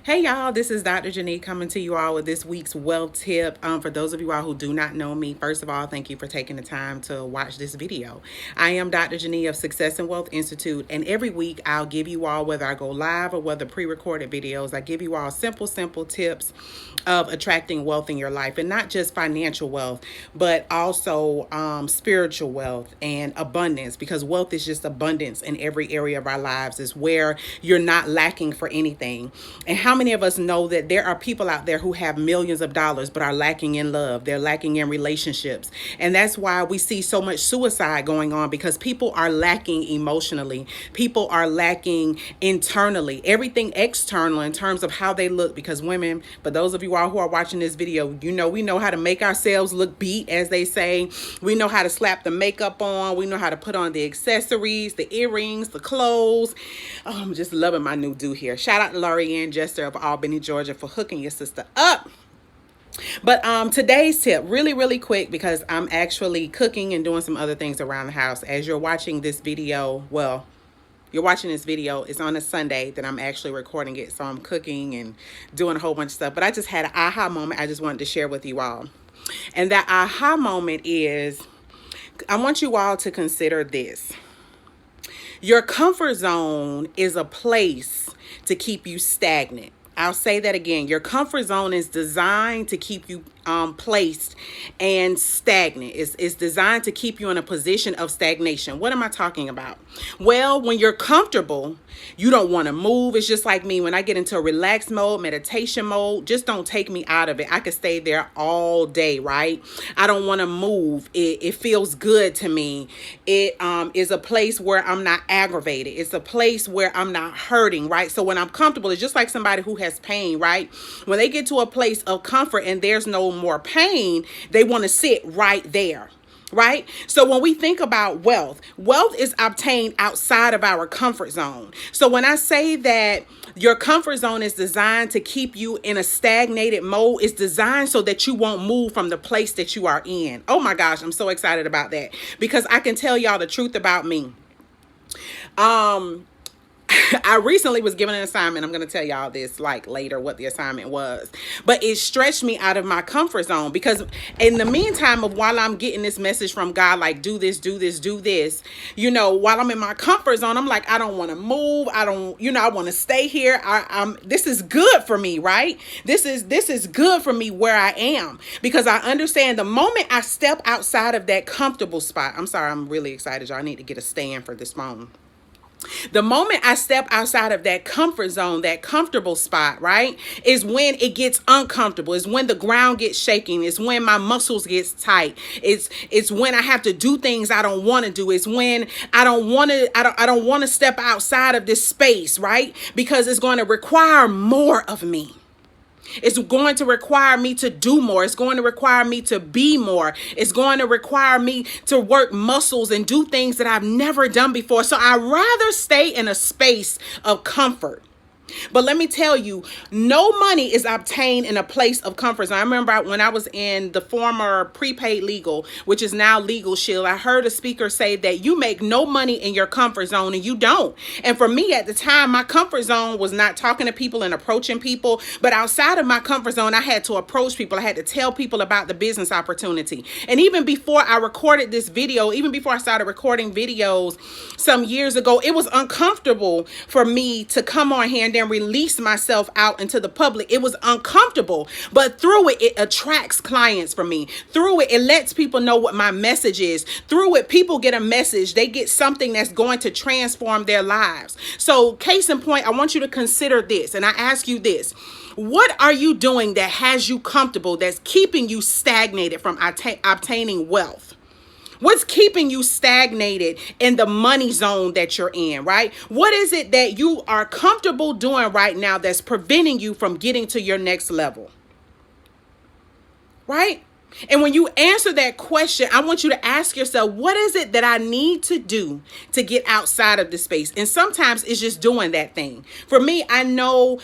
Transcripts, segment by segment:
Hey y'all, this is Dr. Janie coming to you all with this week's wealth tip. For those of you all who do not know me, first of all, thank you for taking the time to watch this video. I am Dr. Janie of Success and Wealth Institute, and every week I'll give you all, whether I go live or whether pre-recorded videos, I give you all simple tips of attracting wealth in your life, and not just financial wealth, but also spiritual wealth and abundance, because wealth is just abundance in every area of our lives. Is where you're not lacking for anything. And how many of us know that there are people out there who have millions of dollars but are lacking in love? They're lacking in relationships. And that's why we see so much suicide going on, because people are lacking emotionally. People are lacking internally. Everything external in terms of how they look, because women, for those of you all who are watching this video, we know how to make ourselves look beat, as they say. We know how to slap the makeup on. We know how to put on the accessories, the earrings, the clothes. Oh, I'm just loving my new do here. Shout out to Lorianne Jester of Albany, Georgia, for hooking your sister up. But today's tip, really quick, because I'm actually cooking and doing some other things around the house. As you're watching this video, well, you're watching this video, it's on a Sunday that I'm actually recording it. So I'm cooking and doing a whole bunch of stuff. But I just had an aha moment I just wanted to share with you all. And that aha moment is, I want you all to consider this. Your comfort zone is a place to keep you stagnant. I'll say that again. Your comfort zone is designed to keep you placed and stagnant. It's designed to keep you in a position of stagnation. What am I talking about? Well, when you're comfortable, you don't want to move. It's just like me. When I get into a relaxed mode, meditation mode, just don't take me out of it. I could stay there all day, right? I don't want to move. It feels good to me. It is a place where I'm not aggravated. It's a place where I'm not hurting, right? So when I'm comfortable, it's just like somebody who has pain, right? When they get to a place of comfort and there's no more pain, they want to sit right there. Right? So when we think about wealth is obtained outside of our comfort zone. So when I say that your comfort zone is designed to keep you in a stagnated mode, it's designed so that you won't move from the place that you are in. Oh my gosh, I'm so excited about that, because I can tell y'all the truth about me. I recently was given an assignment. I'm going to tell y'all this like later what the assignment was, but it stretched me out of my comfort zone, because in the meantime of while I'm getting this message from God, like do this, while I'm in my comfort zone, I'm like, I don't want to move. I want to stay here. This is good for me, right? This is good for me where I am, because I understand the moment I step outside of that comfortable spot. I'm sorry, I'm really excited, y'all. I need to get a stand for this phone. The moment I step outside of that comfort zone, that comfortable spot, right, is when it gets uncomfortable. It's when the ground gets shaking. It's when my muscles get tight. It's when I have to do things I don't want to do. It's when I don't want to step outside of this space, right? Because it's going to require more of me. It's going to require me to do more. It's going to require me to be more. It's going to require me to work muscles and do things that I've never done before. So I'd rather stay in a space of comfort. But let me tell you, no money is obtained in a place of comfort. So I remember when I was in the former prepaid legal, which is now Legal Shield, I heard a speaker say that you make no money in your comfort zone, and you don't. And for me at the time, my comfort zone was not talking to people and approaching people. But outside of my comfort zone, I had to approach people. I had to tell people about the business opportunity. And even before I recorded this video, even before I started recording videos some years ago, it was uncomfortable for me to come on here and release myself out into the public. It was uncomfortable, but through it attracts clients for me. Through it lets people know what my message is. Through it, people get a message. They get something that's going to transform their lives. So case in point, I want you to consider this, and I ask you this. What are you doing that has you comfortable, that's keeping you stagnated from obtaining wealth? What's keeping you stagnated in the money zone that you're in, right? What is it that you are comfortable doing right now that's preventing you from getting to your next level, right? And when you answer that question, I want you to ask yourself, what is it that I need to do to get outside of this space? And sometimes it's just doing that thing. For me, I knew,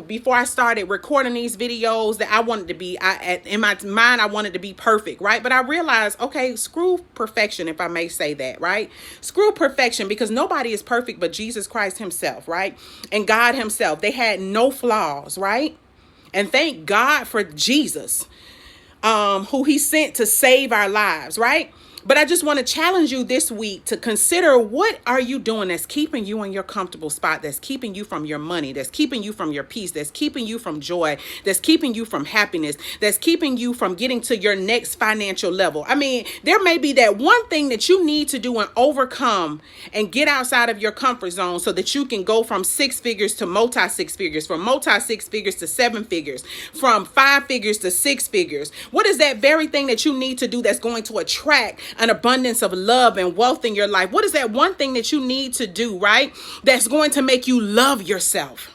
before I started recording these videos that I wanted to be, in my mind, I wanted to be perfect, right? But I realized, okay, screw perfection, if I may say that, right? Screw perfection, because nobody is perfect but Jesus Christ himself, right? And God himself. They had no flaws, right? And thank God for Jesus, who he sent to save our lives, right? But I just want to challenge you this week to consider, what are you doing that's keeping you in your comfortable spot, that's keeping you from your money, that's keeping you from your peace, that's keeping you from joy, that's keeping you from happiness, that's keeping you from getting to your next financial level. I mean, there may be that one thing that you need to do and overcome and get outside of your comfort zone so that you can go from 6 figures to multi 6 figures, from multi 6 figures to 7 figures, from 5 figures to 6 figures. What is that very thing that you need to do that's going to attract an abundance of love and wealth in your life? What is that one thing that you need to do, right? That's going to make you love yourself.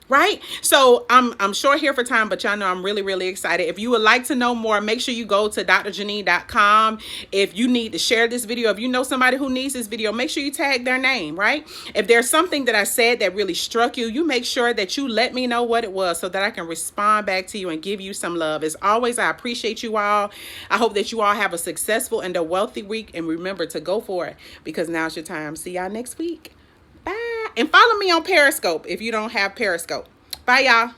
Right? So I'm short here for time, but y'all know I'm really, really excited. If you would like to know more, make sure you go to drjanine.com. If you need to share this video, if you know somebody who needs this video, make sure you tag their name, right? If there's something that I said that really struck you, you make sure that you let me know what it was so that I can respond back to you and give you some love. As always, I appreciate you all. I hope that you all have a successful and a wealthy week. And remember to go for it, because now's your time. See y'all next week. Bye. And follow me on Periscope if you don't have Periscope. Bye, y'all.